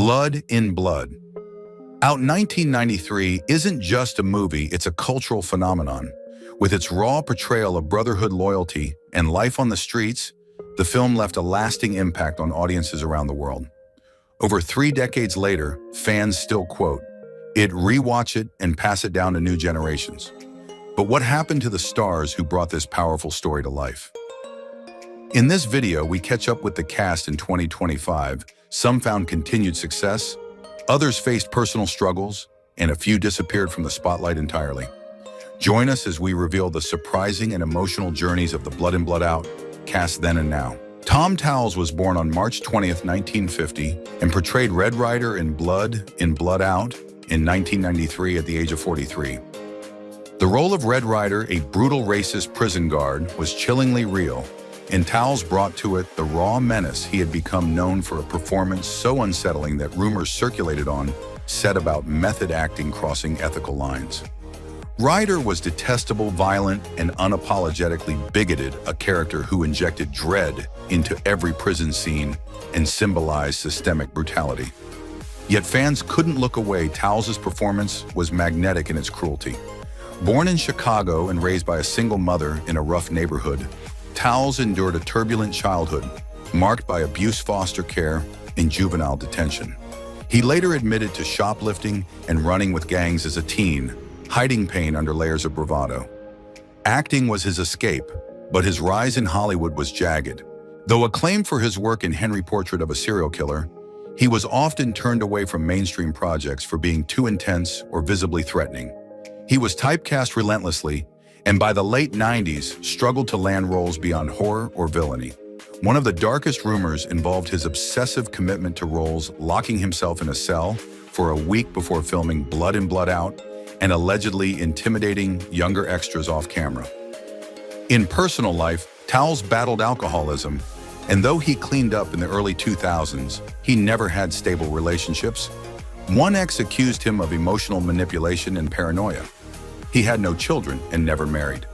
Blood in Blood. Out in 1993 isn't just a movie, it's a cultural phenomenon. With its raw portrayal of brotherhood, loyalty, and life on the streets, the film left a lasting impact on audiences around the world. Over 3 decades later, fans still quote it, rewatch it, and pass it down to new generations. But what happened to the stars who brought this powerful story to life? In this video, we catch up with the cast in 2025. Some found continued success, others faced personal struggles, and a few disappeared from the spotlight entirely. Join us as we reveal the surprising and emotional journeys of the Blood in Blood Out cast then and now. Tom Towles was born on March 20th, 1950, and portrayed Red Ryder in Blood Out in 1993 at the age of 43. The role of Red Ryder, a brutal racist prison guard, was chillingly real, and Towles brought to it the raw menace he had become known for, a performance so unsettling that rumors circulated on set about method acting crossing ethical lines. Ryder was detestable, violent, and unapologetically bigoted, a character who injected dread into every prison scene and symbolized systemic brutality. Yet fans couldn't look away. Towles' performance was magnetic in its cruelty. Born in Chicago and raised by a single mother in a rough neighborhood, Towles endured a turbulent childhood, marked by abuse, foster care, and juvenile detention. He later admitted to shoplifting and running with gangs as a teen, hiding pain under layers of bravado. Acting was his escape, but his rise in Hollywood was jagged. Though acclaimed for his work in Henry Portrait of a Serial Killer, he was often turned away from mainstream projects for being too intense or visibly threatening. He was typecast relentlessly, and by the late 90s, struggled to land roles beyond horror or villainy. One of the darkest rumors involved his obsessive commitment to roles, locking himself in a cell for a week before filming Blood in Blood Out, and allegedly intimidating younger extras off camera. In personal life, Towles battled alcoholism, and though he cleaned up in the early 2000s, he never had stable relationships. One ex accused him of emotional manipulation and paranoia. He had no children and never married.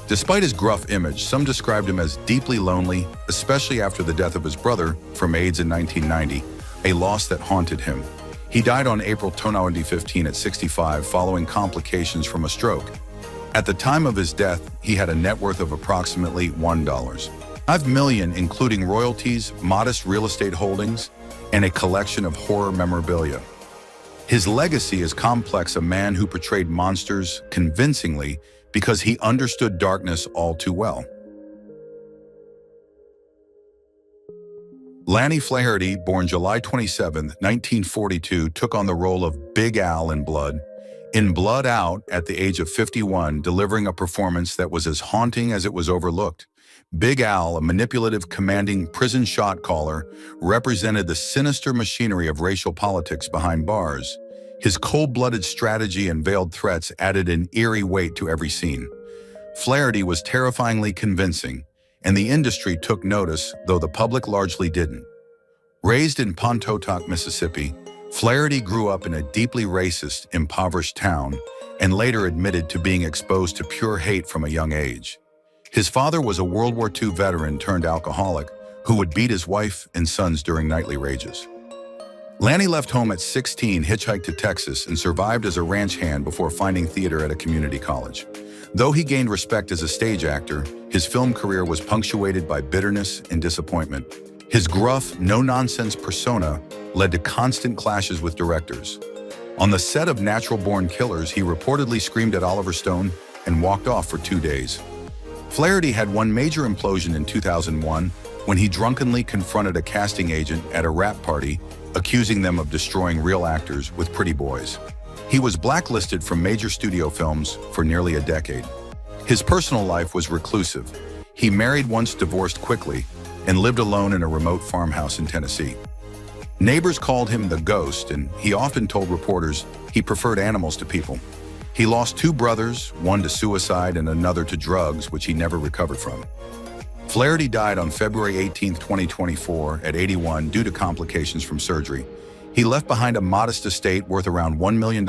Despite his gruff image, some described him as deeply lonely, especially after the death of his brother from AIDS in 1990, a loss that haunted him. He died on April 2015 at 65 following complications from a stroke. At the time of his death, he had a net worth of approximately $1.5 million, including royalties, modest real estate holdings, and a collection of horror memorabilia. His legacy is complex, a man who portrayed monsters convincingly because he understood darkness all too well. Lanny Flity, born July 27, 1942, took on the role of Big Al in Blood Out at the age of 51, delivering a performance that was as haunting as it was overlooked. Big Al, a manipulative, commanding prison shot caller, represented the sinister machinery of racial politics behind bars. His cold-blooded strategy and veiled threats added an eerie weight to every scene. Flity was terrifyingly convincing, and the industry took notice, though the public largely didn't. Raised in Pontotoc, Mississippi, Flity grew up in a deeply racist, impoverished town and later admitted to being exposed to pure hate from a young age. His father was a World War II veteran turned alcoholic who would beat his wife and sons during nightly rages. Lanny left home at 16, hitchhiked to Texas, and survived as a ranch hand before finding theater at a community college. Though he gained respect as a stage actor, his film career was punctuated by bitterness and disappointment. His gruff, no-nonsense persona led to constant clashes with directors. On the set of Natural Born Killers, he reportedly screamed at Oliver Stone and walked off for 2 days. Flity had one major implosion in 2001 when he drunkenly confronted a casting agent at a rap party, accusing them of destroying real actors with pretty boys. He was blacklisted from major studio films for nearly a decade. His personal life was reclusive. He married once, divorced quickly, and lived alone in a remote farmhouse in Tennessee. Neighbors called him the Ghost, and he often told reporters he preferred animals to people. He lost 2 brothers, one to suicide and another to drugs, which he never recovered from. Flity died on February 18, 2024, at 81 due to complications from surgery. He left behind a modest estate worth around $1 million,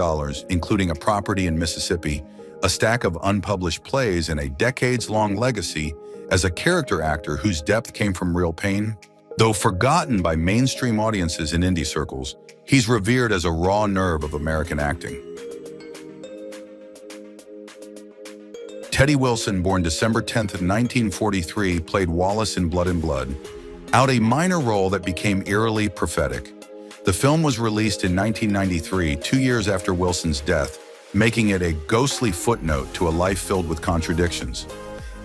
including a property in Mississippi, a stack of unpublished plays, and a decades-long legacy as a character actor whose depth came from real pain, Though forgotten by mainstream audiences in indie circles, he's revered as a raw nerve of American acting. Teddy Wilson, born December 10th, 1943, played Wallace in Blood and Blood, out a minor role that became eerily prophetic. The film was released in 1993, 2 years after Wilson's death, making it a ghostly footnote to a life filled with contradictions.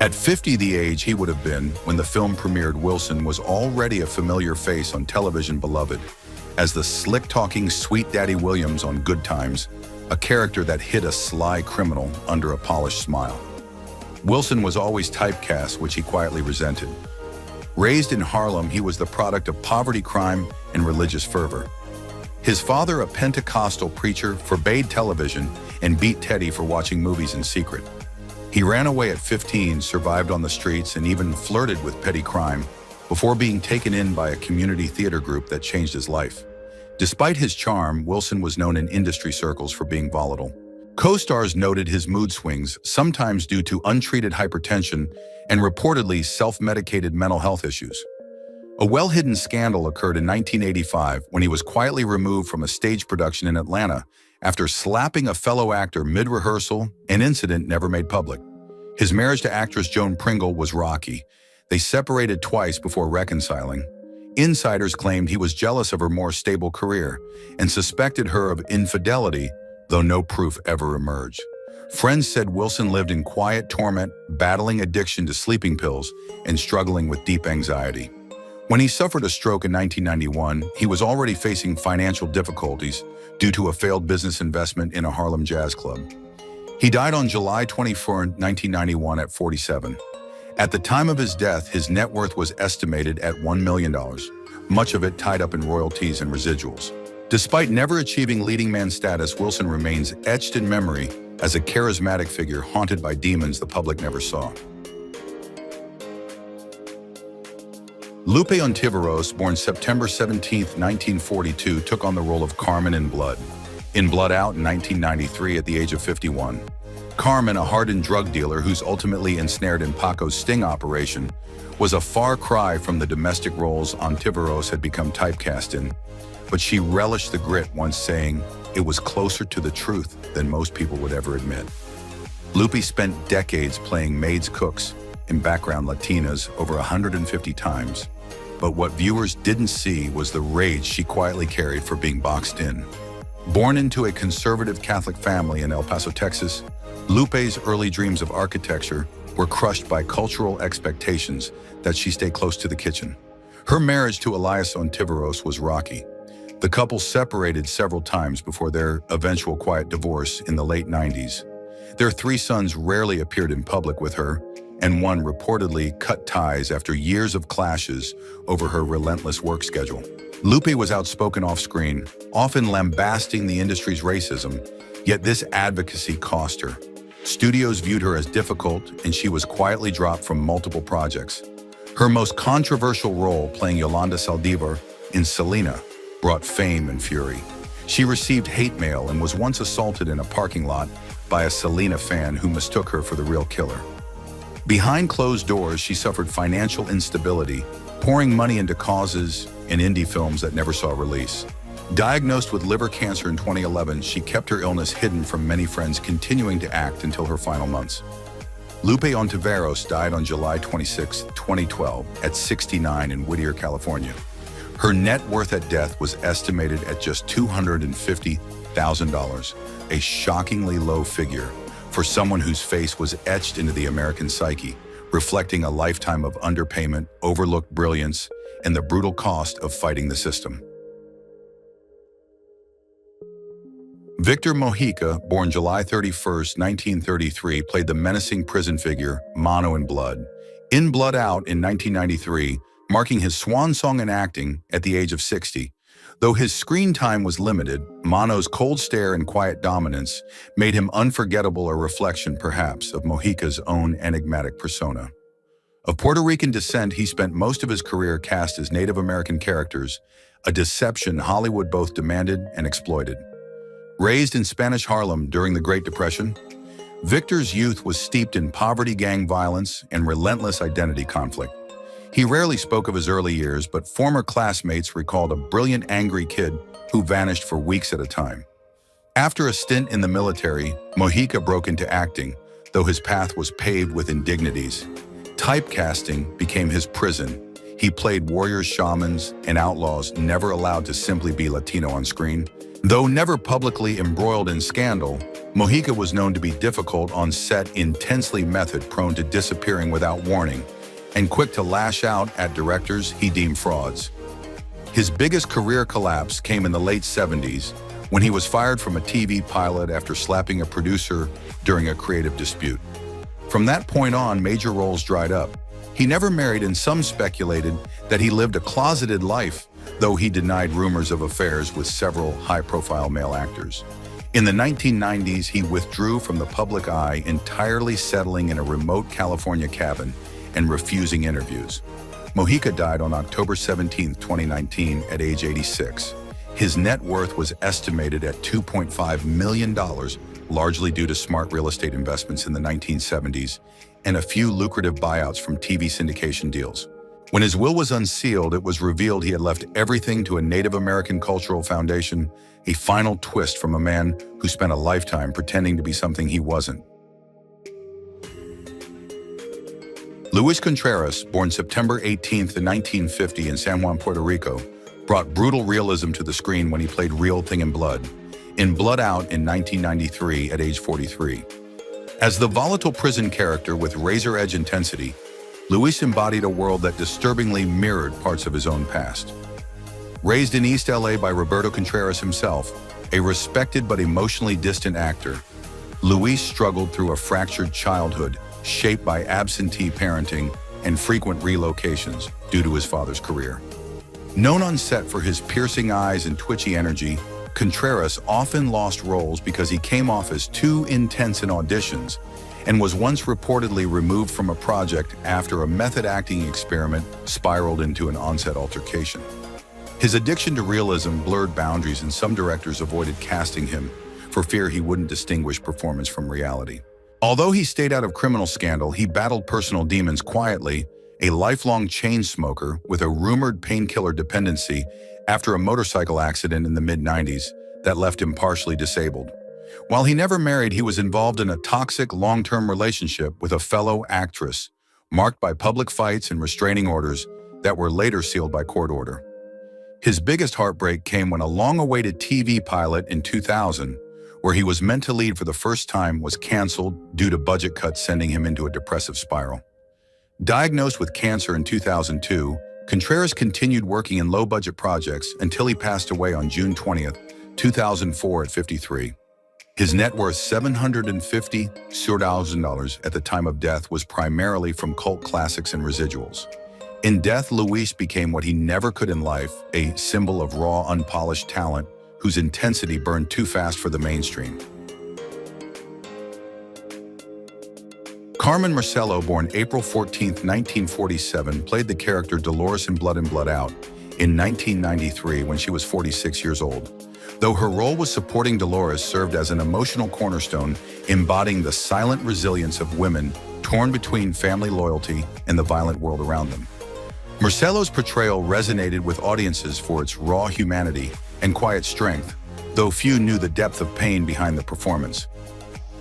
At 50, the age he would have been when the film premiered, Wilson was already a familiar face on television, beloved as the slick-talking Sweet Daddy Williams on Good Times, a character that hid a sly criminal under a polished smile. Wilson was always typecast, which he quietly resented. Raised in Harlem, he was the product of poverty, crime, and religious fervor. His father, a Pentecostal preacher, forbade television and beat Teddy for watching movies in secret. He ran away at 15, survived on the streets, and even flirted with petty crime before being taken in by a community theater group that changed his life. Despite his charm, Wilson was known in industry circles for being volatile. Co-stars noted his mood swings, sometimes due to untreated hypertension and reportedly self-medicated mental health issues. A well-hidden scandal occurred in 1985 when he was quietly removed from a stage production in Atlanta after slapping a fellow actor mid-rehearsal, an incident never made public. His marriage to actress Joan Pringle was rocky. They separated twice before reconciling. Insiders claimed he was jealous of her more stable career and suspected her of infidelity, though no proof ever emerged. Friends said Wilson lived in quiet torment, battling addiction to sleeping pills and struggling with deep anxiety. When he suffered a stroke in 1991, he was already facing financial difficulties due to a failed business investment in a Harlem jazz club. He died on July 24, 1991 at 47. At the time of his death, his net worth was estimated at $1 million, much of it tied up in royalties and residuals. Despite never achieving leading man status, Wilson remains etched in memory as a charismatic figure haunted by demons the public never saw. Lupe Ontiveros, born September 17, 1942, took on the role of Carmen in Blood Out in 1993 at the age of 51. Carmen, a hardened drug dealer who's ultimately ensnared in Paco's sting operation, was a far cry from the domestic roles Ontiveros had become typecast in, but she relished the grit, once saying, "It was closer to the truth than most people would ever admit." Lupe spent decades playing maids, cooks, and background Latinas over 150 times, but what viewers didn't see was the rage she quietly carried for being boxed in. Born into a conservative Catholic family in El Paso, Texas, Lupe's early dreams of architecture were crushed by cultural expectations that she stay close to the kitchen. Her marriage to Elias Ontiveros was rocky. The couple separated several times before their eventual quiet divorce in the late 90s. Their 3 sons rarely appeared in public with her, and one reportedly cut ties after years of clashes over her relentless work schedule. Lupe was outspoken off-screen, often lambasting the industry's racism, yet this advocacy cost her. Studios viewed her as difficult, and she was quietly dropped from multiple projects. Her most controversial role, playing Yolanda Saldivar in Selena, brought fame and fury. She received hate mail and was once assaulted in a parking lot by a Selena fan who mistook her for the real killer. Behind closed doors, she suffered financial instability, pouring money into causes and indie films that never saw release. Diagnosed with liver cancer in 2011, she kept her illness hidden from many friends, continuing to act until her final months. Lupe Ontiveros died on July 26, 2012, at 69 in Whittier, California. Her net worth at death was estimated at just $250,000, a shockingly low figure for someone whose face was etched into the American psyche, reflecting a lifetime of underpayment, overlooked brilliance, and the brutal cost of fighting the system. Victor Mojica, born July 31, 1933, played the menacing prison figure Mono in Blood Out in 1993, marking his swan song in acting at the age of 60. Though his screen time was limited, Mono's cold stare and quiet dominance made him unforgettable, a reflection, perhaps, of Mojica's own enigmatic persona. Of Puerto Rican descent, he spent most of his career cast as Native American characters, a deception Hollywood both demanded and exploited. Raised in Spanish Harlem during the Great Depression, Victor's youth was steeped in poverty, gang violence, and relentless identity conflict. He rarely spoke of his early years, but former classmates recalled a brilliant, angry kid who vanished for weeks at a time. After a stint in the military, Moika broke into acting, though his path was paved with indignities. Typecasting became his prison. He played warriors, shamans, and outlaws, never allowed to simply be Latino on screen. Though never publicly embroiled in scandal, Moika was known to be difficult on set, intensely method-prone to disappearing without warning, and quick to lash out at directors he deemed frauds. His biggest career collapse came in the late 70s when he was fired from a TV pilot after slapping a producer during a creative dispute. From that point on, major roles dried up. He never married, and some speculated that he lived a closeted life, though he denied rumors of affairs with several high-profile male actors. In the 1990s, he withdrew from the public eye, entirely settling in a remote California cabin and refusing interviews. Moika died on October 17, 2019, at age 86. His net worth was estimated at $2.5 million, largely due to smart real estate investments in the 1970s and a few lucrative buyouts from TV syndication deals. When his will was unsealed, it was revealed he had left everything to a Native American cultural foundation, a final twist from a man who spent a lifetime pretending to be something he wasn't. Luis Contreras, born September 18, 1950 in San Juan, Puerto Rico, brought brutal realism to the screen when he played Real Thing in Blood Out in 1993 at age 43. As the volatile prison character with razor-edge intensity, Luis embodied a world that disturbingly mirrored parts of his own past. Raised in East LA by Roberto Contreras himself, a respected but emotionally distant actor, Luis struggled through a fractured childhood shaped by absentee parenting and frequent relocations due to his father's career. Known on set for his piercing eyes and twitchy energy, Contreras often lost roles because he came off as too intense in auditions and was once reportedly removed from a project after a method acting experiment spiraled into an on-set altercation. His addiction to realism blurred boundaries, and some directors avoided casting him for fear he wouldn't distinguish performance from reality. Although he stayed out of criminal scandal, he battled personal demons quietly, a lifelong chain smoker with a rumored painkiller dependency after a motorcycle accident in the mid-90s that left him partially disabled. While he never married, he was involved in a toxic long-term relationship with a fellow actress, marked by public fights and restraining orders that were later sealed by court order. His biggest heartbreak came when a long-awaited TV pilot in 2000, where he was meant to lead for the first time, was canceled due to budget cuts, sending him into a depressive spiral. Diagnosed with cancer in 2002, Contreras continued working in low-budget projects until he passed away on June 20, 2004 at 53. His net worth, $750,000 at the time of death, was primarily from cult classics and residuals. In death, Luis became what he never could in life, a symbol of raw, unpolished talent whose intensity burned too fast for the mainstream. Carmen Marcello, born April 14, 1947, played the character Dolores in Blood Out in 1993 when she was 46 years old. Though her role was supporting, Dolores served as an emotional cornerstone, embodying the silent resilience of women torn between family loyalty and the violent world around them. Marcello's portrayal resonated with audiences for its raw humanity and quiet strength, though few knew the depth of pain behind the performance.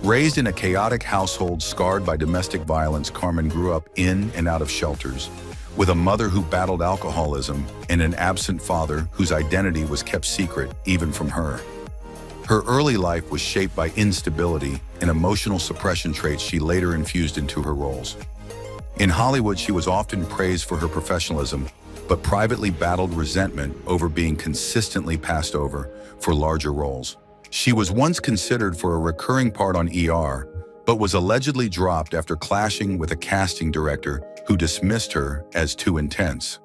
Raised in a chaotic household scarred by domestic violence, Carmen grew up in and out of shelters, with a mother who battled alcoholism and an absent father whose identity was kept secret even from her. Her early life was shaped by instability and emotional suppression traits she later infused into her roles. In Hollywood, she was often praised for her professionalism, but privately battled resentment over being consistently passed over for larger roles. She was once considered for a recurring part on ER, but was allegedly dropped after clashing with a casting director who dismissed her as too intense.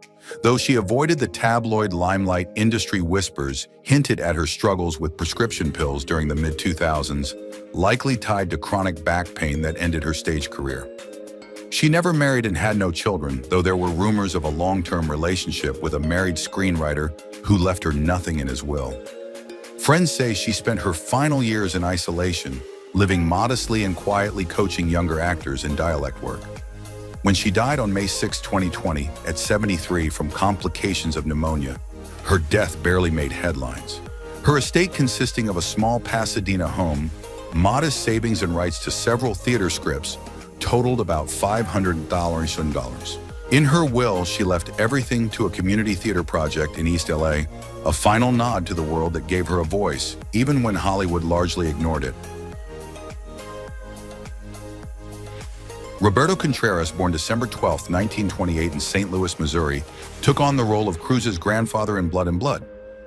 Though she avoided the tabloid limelight, industry whispers hinted at her struggles with prescription pills during the mid-2000s, likely tied to chronic back pain that ended her stage career. She never married and had no children, though there were rumors of a long-term relationship with a married screenwriter who left her nothing in his will. Friends say she spent her final years in isolation, living modestly and quietly, coaching younger actors in dialect work. When she died on May 6, 2020, at 73 from complications of pneumonia, her death barely made headlines. Her estate, consisting of a small Pasadena home, modest savings and rights to several theater scripts, totaled about $500,000. In her will, she left everything to a community theater project in East LA, a final nod to the world that gave her a voice, even when Hollywood largely ignored it. Roberto Contreras, born December 12, 1928 in St. Louis, Missouri, took on the role of Cruz's grandfather in Blood and Blood.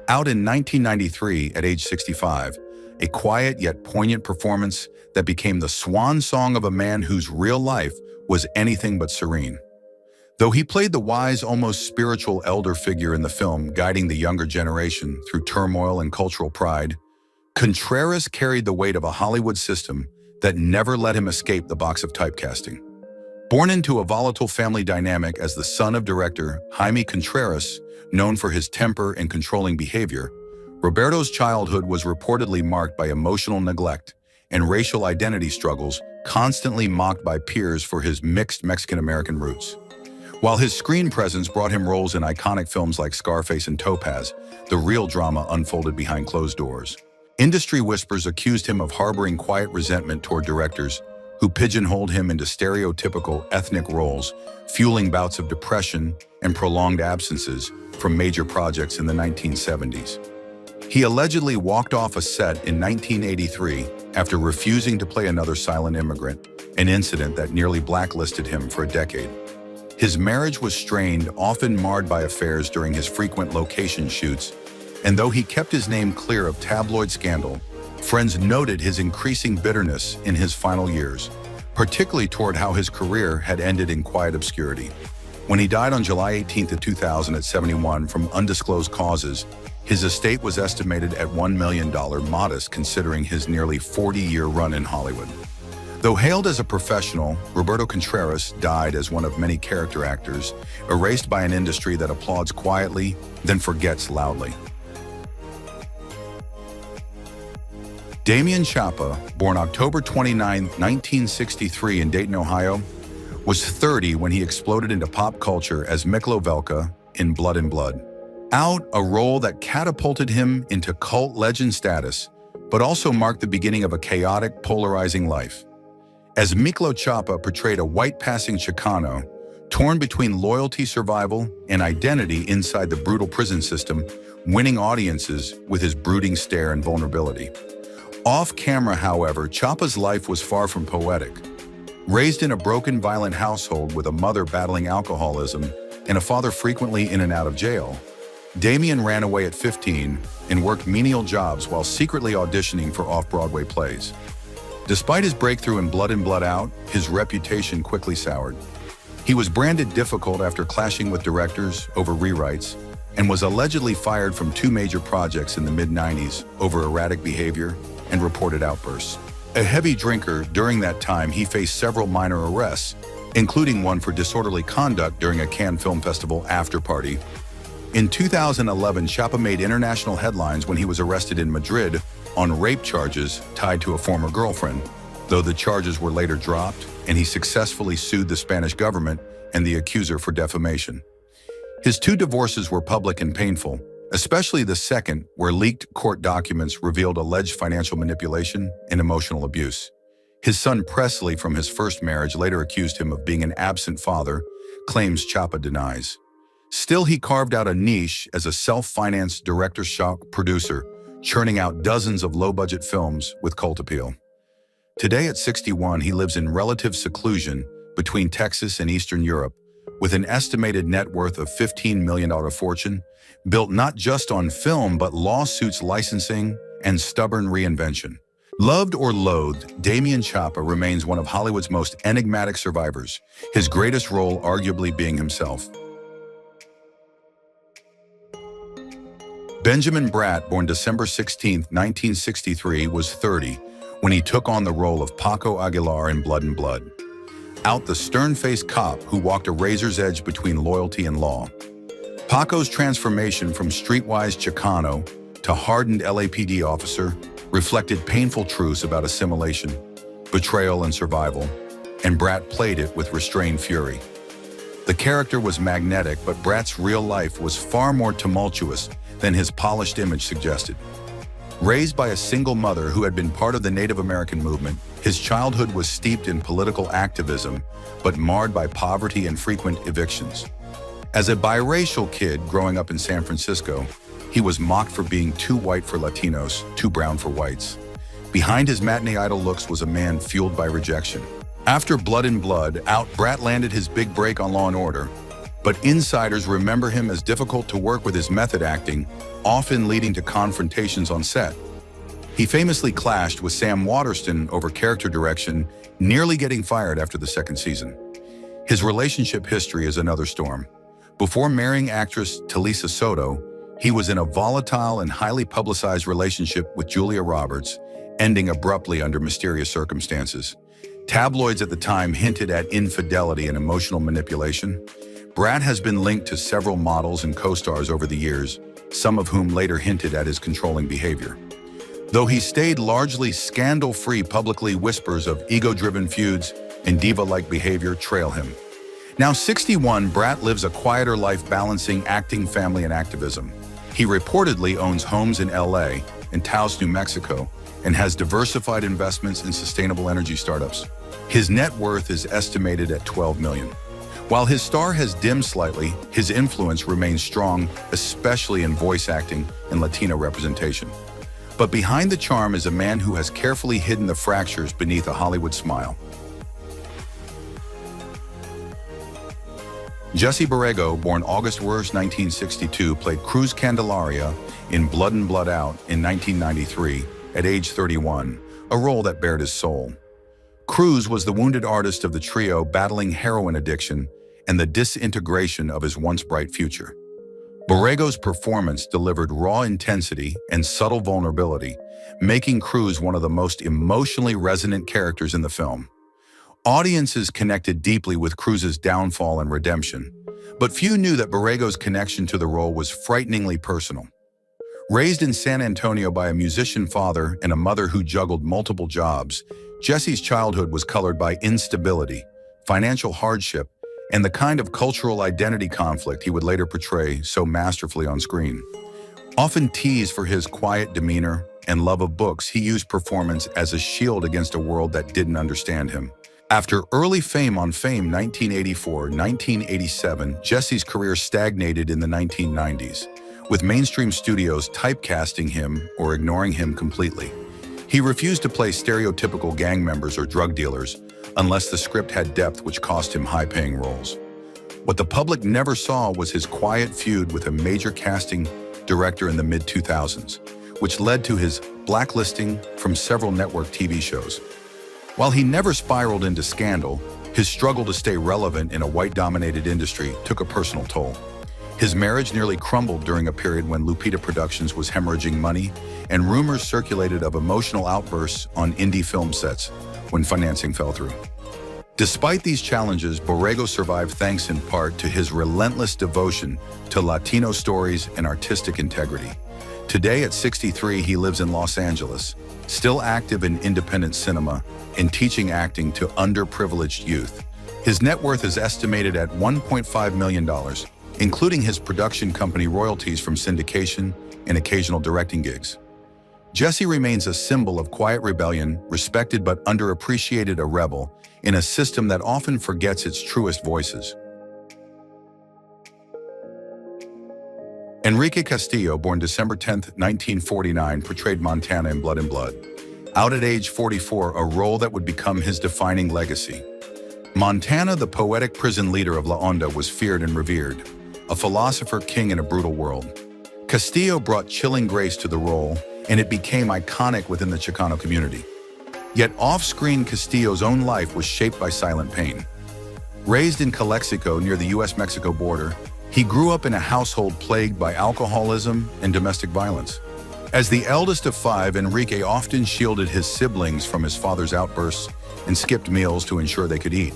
Out in 1993 at age 65, a quiet yet poignant performance that became the swan song of a man whose real life was anything but serene. Though he played the wise, almost spiritual elder figure in the film, guiding the younger generation through turmoil and cultural pride, Contreras carried the weight of a Hollywood system that never let him escape the box of typecasting. Born into a volatile family dynamic as the son of director Jaime Contreras, known for his temper and controlling behavior, Roberto's childhood was reportedly marked by emotional neglect and racial identity struggles, constantly mocked by peers for his mixed Mexican-American roots. While his screen presence brought him roles in iconic films like Scarface and Topaz, the real drama unfolded behind closed doors. Industry whispers accused him of harboring quiet resentment toward directors who pigeonholed him into stereotypical ethnic roles, fueling bouts of depression and prolonged absences from major projects in the 1970s. He allegedly walked off a set in 1983 after refusing to play another silent immigrant, an incident that nearly blacklisted him for a decade. His marriage was strained, often marred by affairs during his frequent location shoots, and though he kept his name clear of tabloid scandal, friends noted his increasing bitterness in his final years, particularly toward how his career had ended in quiet obscurity. When he died on July 18, 2000 at 71 from undisclosed causes, his estate was estimated at $1 million, modest considering his nearly 40-year run in Hollywood. Though hailed as a professional, Roberto Contreras died as one of many character actors, erased by an industry that applauds quietly, then forgets loudly. Damian Chapa, born October 29, 1963 in Dayton, Ohio, was 30 when he exploded into pop culture as Miklo Velka in Blood and Blood. Out, a role that catapulted him into cult legend status, but also marked the beginning of a chaotic, polarizing life. As Miklo Chapa portrayed a white-passing Chicano, torn between loyalty, survival, and identity inside the brutal prison system, winning audiences with his brooding stare and vulnerability. Off-camera, however, Chapa's life was far from poetic. Raised in a broken, violent household with a mother battling alcoholism and a father frequently in and out of jail, Damian ran away at 15 and worked menial jobs while secretly auditioning for off-Broadway plays. Despite his breakthrough in Blood and Blood Out, his reputation quickly soured. He was branded difficult after clashing with directors over rewrites and was allegedly fired from 2 major projects in the mid-90s over erratic behavior and reported outbursts. A heavy drinker, during that time he faced several minor arrests, including one for disorderly conduct during a Cannes Film Festival after-party. In 2011, Chapa made international headlines when he was arrested in Madrid on rape charges tied to a former girlfriend, though the charges were later dropped and he successfully sued the Spanish government and the accuser for defamation. His 2 divorces were public and painful, especially the second, where leaked court documents revealed alleged financial manipulation and emotional abuse. His son Presley from his first marriage later accused him of being an absent father, claims Chapa denies. Still, he carved out a niche as a self-financed director shock producer, churning out dozens of low-budget films with cult appeal. Today at 61, he lives in relative seclusion between Texas and Eastern Europe, with an estimated net worth of $15 million fortune, built not just on film but lawsuits, licensing, and stubborn reinvention. Loved or loathed, Damian Chapa remains one of Hollywood's most enigmatic survivors, his greatest role arguably being himself. Benjamin Bratt, born December 16, 1963, was 30 when he took on the role of Paco Aguilar in Blood and Blood. Out, the stern-faced cop who walked a razor's edge between loyalty and law. Paco's transformation from streetwise Chicano to hardened LAPD officer reflected painful truths about assimilation, betrayal, and survival. and Bratt played it with restrained fury. The character was magnetic, but Bratt's real life was far more tumultuous than his polished image suggested. Raised by a single mother who had been part of the Native American movement, his childhood was steeped in political activism, but marred by poverty and frequent evictions. As a biracial kid growing up in San Francisco, he was mocked for being too white for Latinos, too brown for whites. Behind his matinee idol looks was a man fueled by rejection. After Blood and Blood Out, Bratt landed his big break on Law & Order, but insiders remember him as difficult to work with his method acting, often leading to confrontations on set. He famously clashed with Sam Waterston over character direction, nearly getting fired after the second season. His relationship history is another storm. Before marrying actress Talisa Soto, he was in a volatile and highly publicized relationship with Julia Roberts, ending abruptly under mysterious circumstances. Tabloids at the time hinted at infidelity and emotional manipulation. Bratt has been linked to several models and co-stars over the years, some of whom later hinted at his controlling behavior. Though he stayed largely scandal-free, publicly whispers of ego-driven feuds and diva-like behavior trail him. Now 61, Bratt lives a quieter life balancing acting, family, and activism. He reportedly owns homes in LA and Taos, New Mexico, and has diversified investments in sustainable energy startups. His net worth is estimated at $12 million. While his star has dimmed slightly, his influence remains strong, especially in voice acting and Latino representation. But behind the charm is a man who has carefully hidden the fractures beneath a Hollywood smile. Jesse Bargo, born August 1st, 1962, played Cruz Candelaria in Blood and Blood Out in 1993 at age 31, a role that bared his soul. Cruz was the wounded artist of the trio battling heroin addiction and the disintegration of his once bright future. Barrego's performance delivered raw intensity and subtle vulnerability, making Cruz one of the most emotionally resonant characters in the film. Audiences connected deeply with Cruz's downfall and redemption, but few knew that Barrego's connection to the role was frighteningly personal. Raised in San Antonio by a musician father and a mother who juggled multiple jobs, Jesse's childhood was colored by instability, financial hardship, and the kind of cultural identity conflict he would later portray so masterfully on screen. Often teased for his quiet demeanor and love of books, he used performance as a shield against a world that didn't understand him. After early fame on Fame 1984-1987, Jesse's career stagnated in the 1990s, with mainstream studios typecasting him or ignoring him completely. He refused to play stereotypical gang members or drug dealers unless the script had depth, which cost him high-paying roles. What the public never saw was his quiet feud with a major casting director in the mid-2000s, which led to his blacklisting from several network TV shows. While he never spiraled into scandal, his struggle to stay relevant in a white-dominated industry took a personal toll. His marriage nearly crumbled during a period when Lupita Productions was hemorrhaging money, and rumors circulated of emotional outbursts on indie film sets when financing fell through. Despite these challenges, Bargo survived thanks in part to his relentless devotion to Latino stories and artistic integrity. Today at 63, he lives in Los Angeles, still active in independent cinema and teaching acting to underprivileged youth. His net worth is estimated at $1.5 million, including his production company royalties from syndication and occasional directing gigs. Jesse remains a symbol of quiet rebellion, respected but underappreciated, a rebel in a system that often forgets its truest voices. Enrique Castillo, born December 10, 1949, portrayed Montana in Blood and Blood Out at age 44, a role that would become his defining legacy. Montana, the poetic prison leader of La Onda, was feared and revered, a philosopher king in a brutal world. Castillo brought chilling grace to the role, and it became iconic within the Chicano community. Yet off-screen, Castillo's own life was shaped by silent pain. Raised in Calexico near the US-Mexico border, he grew up in a household plagued by alcoholism and domestic violence. As the eldest of five, Enrique often shielded his siblings from his father's outbursts and skipped meals to ensure they could eat.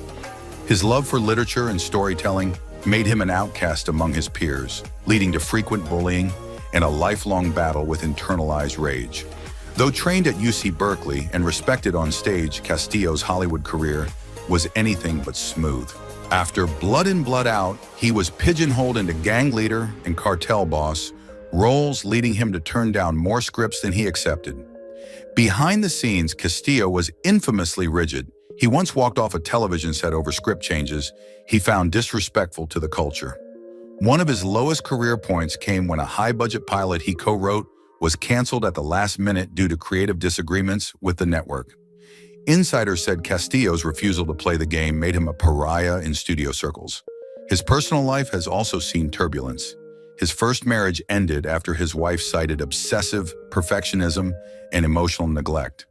His love for literature and storytelling made him an outcast among his peers, leading to frequent bullying and a lifelong battle with internalized rage. Though trained at UC Berkeley and respected on stage, Castillo's Hollywood career was anything but smooth. After Blood In, Blood Out, he was pigeonholed into gang leader and cartel boss, roles leading him to turn down more scripts than he accepted. Behind the scenes, Castillo was infamously rigid. He once walked off a television set over script changes he found disrespectful to the culture. One of his lowest career points came when a high-budget pilot he co-wrote was canceled at the last minute due to creative disagreements with the network. Insiders said Castillo's refusal to play the game made him a pariah in studio circles. His personal life has also seen turbulence. His first marriage ended after his wife cited obsessive perfectionism and emotional neglect.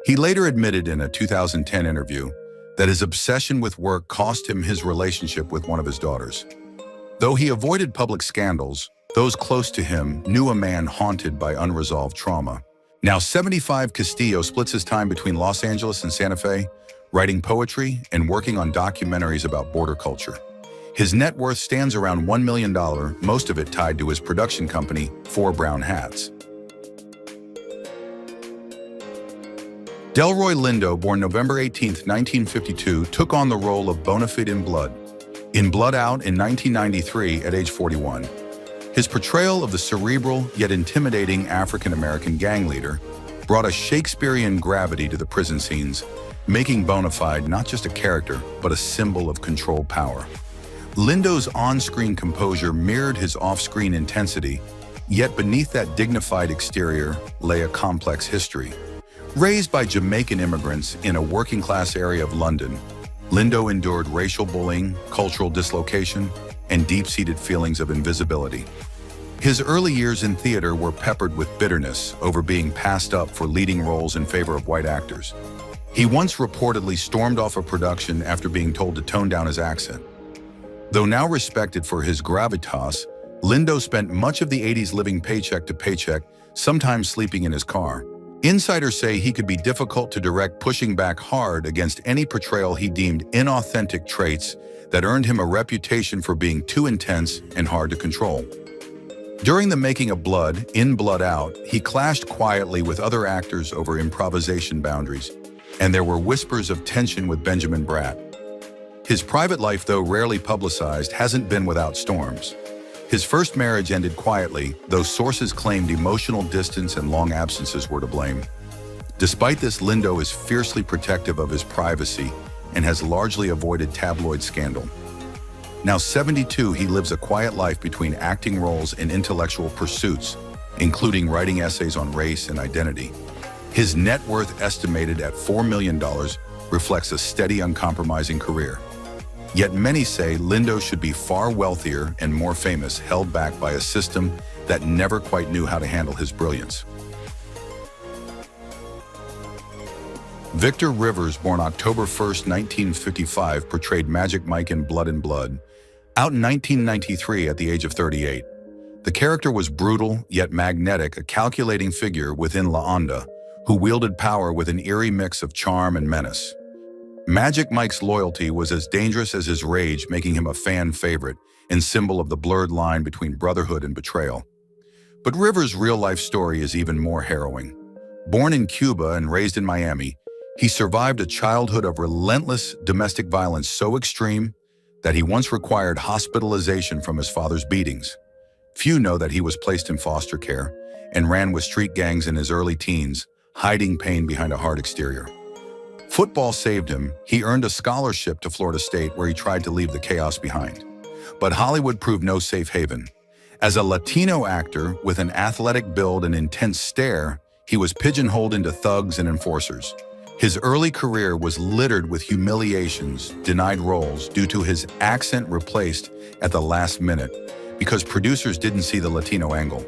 He later admitted in a 2010 interview that his obsession with work cost him his relationship with one of his daughters. Though he avoided public scandals, those close to him knew a man haunted by unresolved trauma. Now 75, Castillo splits his time between Los Angeles and Santa Fe, writing poetry and working on documentaries about border culture. His net worth stands around $1 million, most of it tied to his production company, Four Brown Hats. Delroy Lindo, born November 18, 1952, took on the role of Bonafide in Blood Out in 1993 at age 41. His portrayal of the cerebral yet intimidating African-American gang leader brought a Shakespearean gravity to the prison scenes, making Bonafide not just a character, but a symbol of controlled power. Lindo's on-screen composure mirrored his off-screen intensity, yet beneath that dignified exterior lay a complex history. Raised by Jamaican immigrants in a working-class area of London, Lindo endured racial bullying, cultural dislocation, and deep-seated feelings of invisibility. His early years in theater were peppered with bitterness over being passed up for leading roles in favor of white actors. He once reportedly stormed off a production after being told to tone down his accent. Though now respected for his gravitas, Lindo spent much of the 80s living paycheck to paycheck, sometimes sleeping in his car. Insiders say he could be difficult to direct, pushing back hard against any portrayal he deemed inauthentic traits that earned him a reputation for being too intense and hard to control. During the making of Blood In, Blood Out, he clashed quietly with other actors over improvisation boundaries, and there were whispers of tension with Benjamin Bratt. His private life, though rarely publicized, hasn't been without storms. His first marriage ended quietly, though sources claimed emotional distance and long absences were to blame. Despite this, Lindo is fiercely protective of his privacy and has largely avoided tabloid scandal. Now 72, he lives a quiet life between acting roles and intellectual pursuits, including writing essays on race and identity. His net worth, estimated at $4 million, reflects a steady, uncompromising career. Yet many say Lindo should be far wealthier and more famous, held back by a system that never quite knew how to handle his brilliance. Victor Rivers, born October 1, 1955, portrayed Magic Mike in Blood In, Blood Out in 1993 at the age of 38. The character was brutal yet magnetic, a calculating figure within La Onda, who wielded power with an eerie mix of charm and menace. Magic Mike's loyalty was as dangerous as his rage, making him a fan favorite and symbol of the blurred line between brotherhood and betrayal. But Rivers' real-life story is even more harrowing. Born in Cuba and raised in Miami, he survived a childhood of relentless domestic violence so extreme that he once required hospitalization from his father's beatings. Few know that he was placed in foster care and ran with street gangs in his early teens, hiding pain behind a hard exterior. Football saved him. He earned a scholarship to Florida State, where he tried to leave the chaos behind. But Hollywood proved no safe haven. As a Latino actor with an athletic build and intense stare, he was pigeonholed into thugs and enforcers. His early career was littered with humiliations, denied roles due to his accent replaced at the last minute because producers didn't see the Latino angle.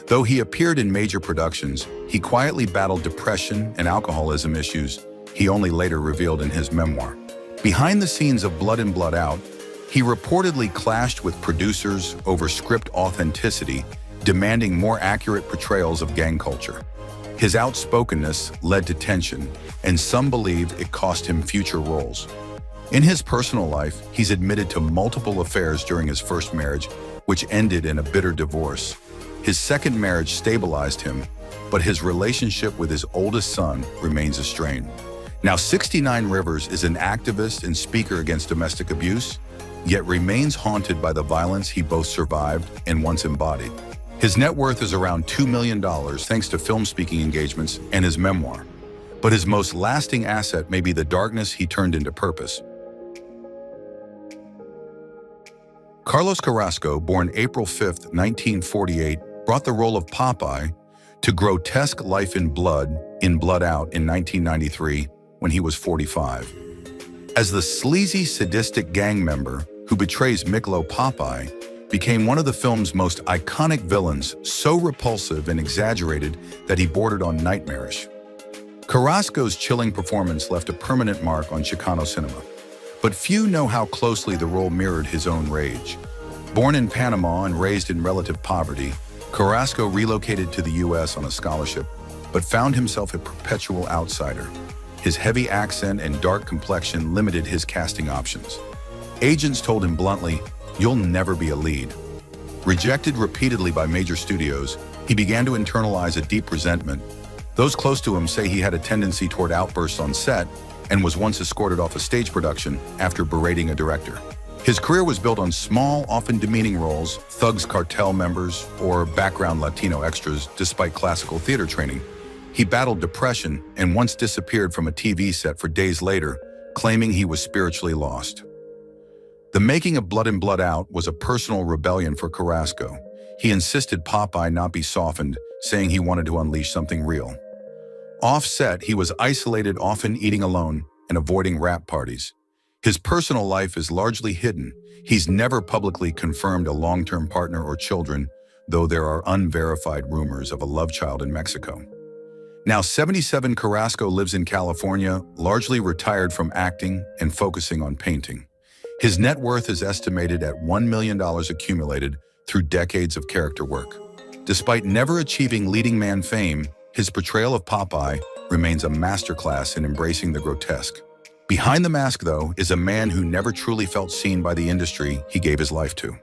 Though he appeared in major productions, he quietly battled depression and alcoholism issues he only later revealed in his memoir. Behind the scenes of Blood In, Blood Out, he reportedly clashed with producers over script authenticity, demanding more accurate portrayals of gang culture. His outspokenness led to tension, and some believed it cost him future roles. In his personal life, he's admitted to multiple affairs during his first marriage, which ended in a bitter divorce. His second marriage stabilized him, but his relationship with his oldest son remains strained. Now, 69 Rivers is an activist and speaker against domestic abuse, yet remains haunted by the violence he both survived and once embodied. His net worth is around $2 million thanks to film speaking engagements and his memoir. But his most lasting asset may be the darkness he turned into purpose. Carlos Carrasco, born April 5, 1948, brought the role of Popeye to grotesque life in Blood Out in 1993 when he was 45. As the sleazy, sadistic gang member who betrays Miklo, Popeye became one of the film's most iconic villains, so repulsive and exaggerated that he bordered on nightmarish. Carrasco's chilling performance left a permanent mark on Chicano cinema, but few know how closely the role mirrored his own rage. Born in Panama and raised in relative poverty, Carrasco relocated to the U.S. on a scholarship, but found himself a perpetual outsider. His heavy accent and dark complexion limited his casting options. Agents told him bluntly, "You'll never be a lead." Rejected repeatedly by major studios, he began to internalize a deep resentment. Those close to him say he had a tendency toward outbursts on set and was once escorted off a stage production after berating a director. His career was built on small, often demeaning roles, thugs, cartel members, or background Latino extras despite classical theater training. He battled depression and once disappeared from a TV set for days later, claiming he was spiritually lost. The making of Blood Out was a personal rebellion for Carrasco. He insisted Popeye not be softened, saying he wanted to unleash something real. Off-set, he was isolated, often eating alone and avoiding rap parties. His personal life is largely hidden. He's never publicly confirmed a long-term partner or children, though there are unverified rumors of a love child in Mexico. Now 77, Carrasco lives in California, largely retired from acting and focusing on painting. His net worth is estimated at $1 million accumulated through decades of character work. Despite never achieving leading man fame, his portrayal of Popeye remains a masterclass in embracing the grotesque. Behind the mask, though, is a man who never truly felt seen by the industry he gave his life to.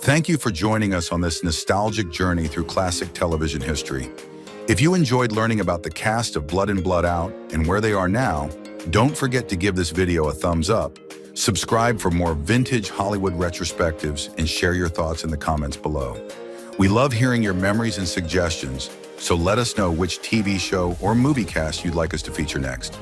Thank you for joining us on this nostalgic journey through classic television history. If you enjoyed learning about the cast of Blood Out and where they are now, don't forget to give this video a thumbs up, subscribe for more vintage Hollywood retrospectives, and share your thoughts in the comments below. We love hearing your memories and suggestions, so let us know which TV show or movie cast you'd like us to feature next.